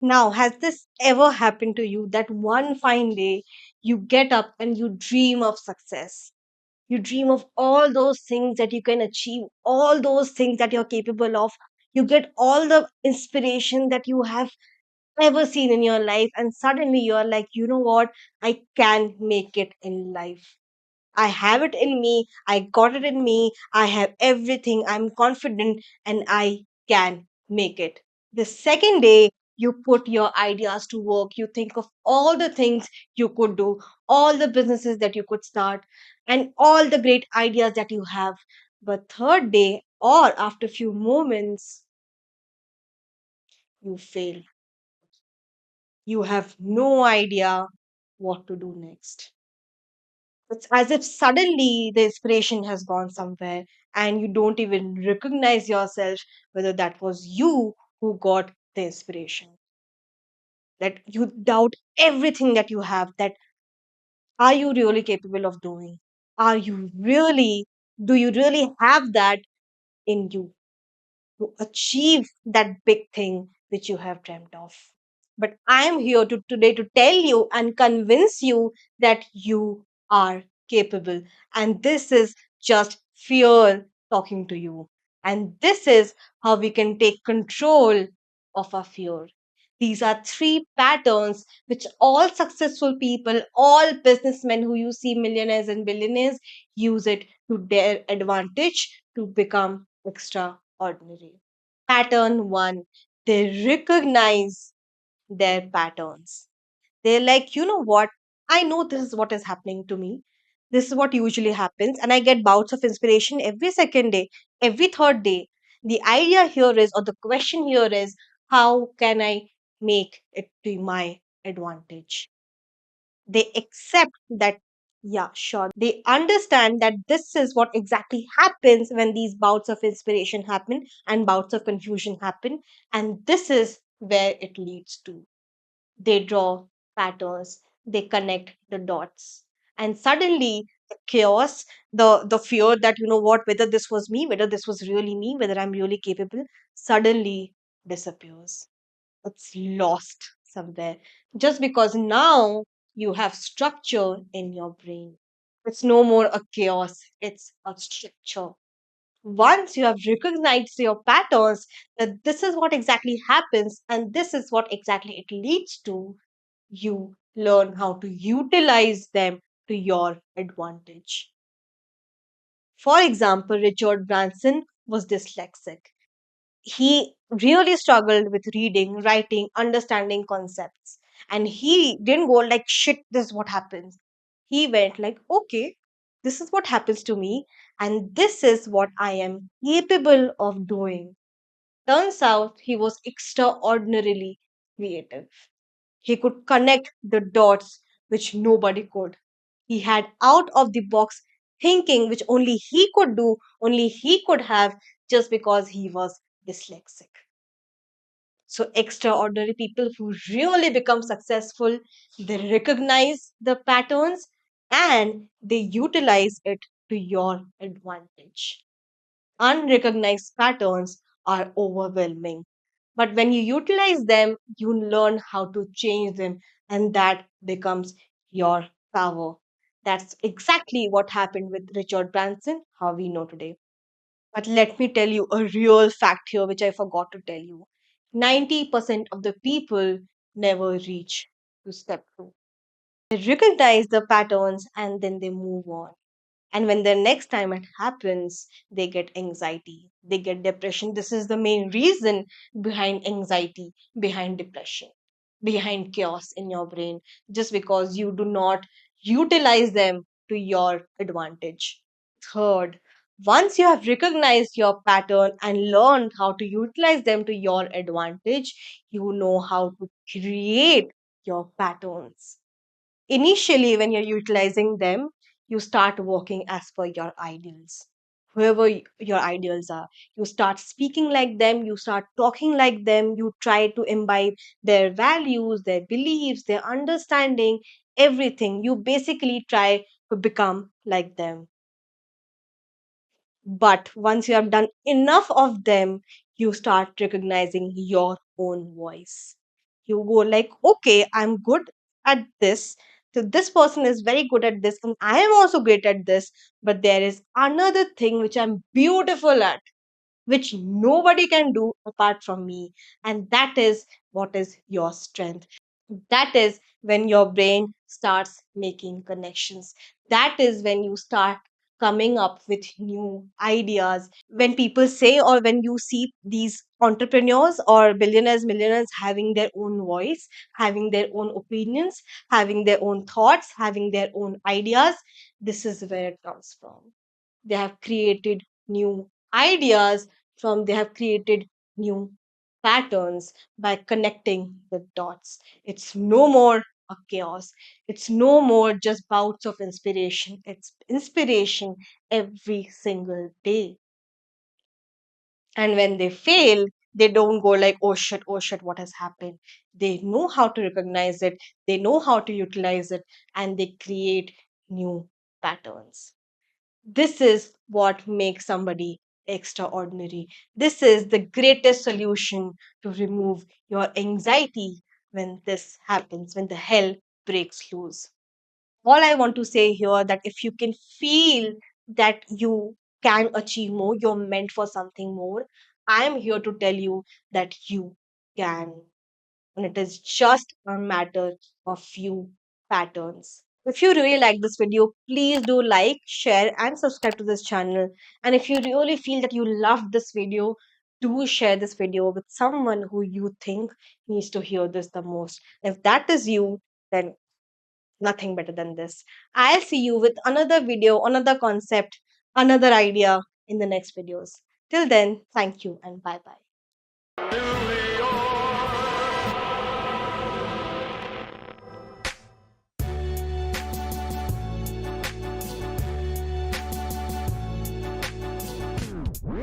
Now, has this ever happened to you that one fine day you get up and you dream of success? You dream of all those things that you can achieve, all those things that you're capable of. You get all the inspiration that you have ever seen in your life, and suddenly you're like, you know what? I can make it in life. I have it in me. I got it in me. I have everything. I'm confident and I can make it. The second day, you put your ideas to work. You think of all the things you could do, all the businesses that you could start, and all the great ideas that you have. But third day, or after few moments, you fail. You have no idea what to do next. It's as if suddenly the inspiration has gone somewhere and you don't even recognize yourself whether that was you who got the inspiration. That you doubt everything that you have. That are you really capable of doing? Are you really, do you really have that in you to achieve that big thing which you have dreamt of? But I am here to today to tell you and convince you that you are capable. And this is just fear talking to you. And this is how we can take control of our fear. These are three patterns which all successful people, all businessmen who you see millionaires and billionaires use it to their advantage to become extraordinary. Pattern one, they recognize their patterns. They're like, you know what? I know this is what is happening to me. This is what usually happens. And I get bouts of inspiration every second day, every third day. The idea here is, or the question here is, how can I make it to my advantage? They accept that, yeah, sure. They understand that this is what exactly happens when these bouts of inspiration happen and bouts of confusion happen. And this is where it leads to. They draw patterns, they connect the dots. And suddenly the chaos, the fear that, you know what, whether this was me, whether this was really me, whether I'm really capable, suddenly disappears. It's lost somewhere. Just because now you have structure in your brain. It's no more a chaos, it's a structure. Once you have recognized your patterns, that this is what exactly happens and this is what exactly it leads to, you learn how to utilize them to your advantage. For example, Richard Branson was dyslexic. He really struggled with reading, writing, understanding concepts. And he didn't go like, shit, this is what happens. He went like, okay, this is what happens to me, and this is what I am capable of doing. Turns out he was extraordinarily creative. He could connect the dots which nobody could. He had out of the box thinking which only he could do, only he could have, just because he was dyslexic. So, extraordinary people who really become successful, they recognize the patterns and they utilize it to your advantage. Unrecognized patterns are overwhelming. But when you utilize them, you learn how to change them, and that becomes your power. That's exactly what happened with Richard Branson, how we know today. But let me tell you a real fact here, which I forgot to tell you. 90% of the people never reach to step two. They recognize the patterns and then they move on. And when the next time it happens, they get anxiety, they get depression. This is the main reason behind anxiety, behind depression, behind chaos in your brain, just because you do not utilize them to your advantage. Third, once you have recognized your pattern and learned how to utilize them to your advantage, you know how to create your patterns. Initially, when you're utilizing them, you start working as per your ideals. Whoever your ideals are, you start speaking like them, you start talking like them, you try to imbibe their values, their beliefs, their understanding, everything. You basically try to become like them. But once you have done enough of them, you start recognizing your own voice. You go like, okay, I'm good at this. So this person is very good at this, and I am also great at this. But there is another thing which I'm beautiful at, which nobody can do apart from me. And that is what is your strength. That is when your brain starts making connections. That is when you start coming up with new ideas. When people say, or when you see these entrepreneurs or billionaires, millionaires having their own voice, having their own opinions, having their own thoughts, having their own ideas, this is where it comes from. They have created new ideas from, they have created new patterns by connecting the dots. It's no more a chaos. It's no more just bouts of inspiration. It's inspiration every single day. And when they fail, they don't go like, oh shit, what has happened? They know how to recognize it, they know how to utilize it, and they create new patterns. This is what makes somebody extraordinary. This is the greatest solution to remove your anxiety when this happens, when the hell breaks loose. All I want to say here, that if you can feel that you can achieve more, you're meant for something more, I am here to tell you that you can. And it is just a matter of few patterns. If you really like this video, please do like, share, and subscribe to this channel. And if you really feel that you love this video, do share this video with someone who you think needs to hear this the most. If that is you, then nothing better than this. I'll see you with another video, another concept, another idea in the next videos. Till then, thank you and bye bye.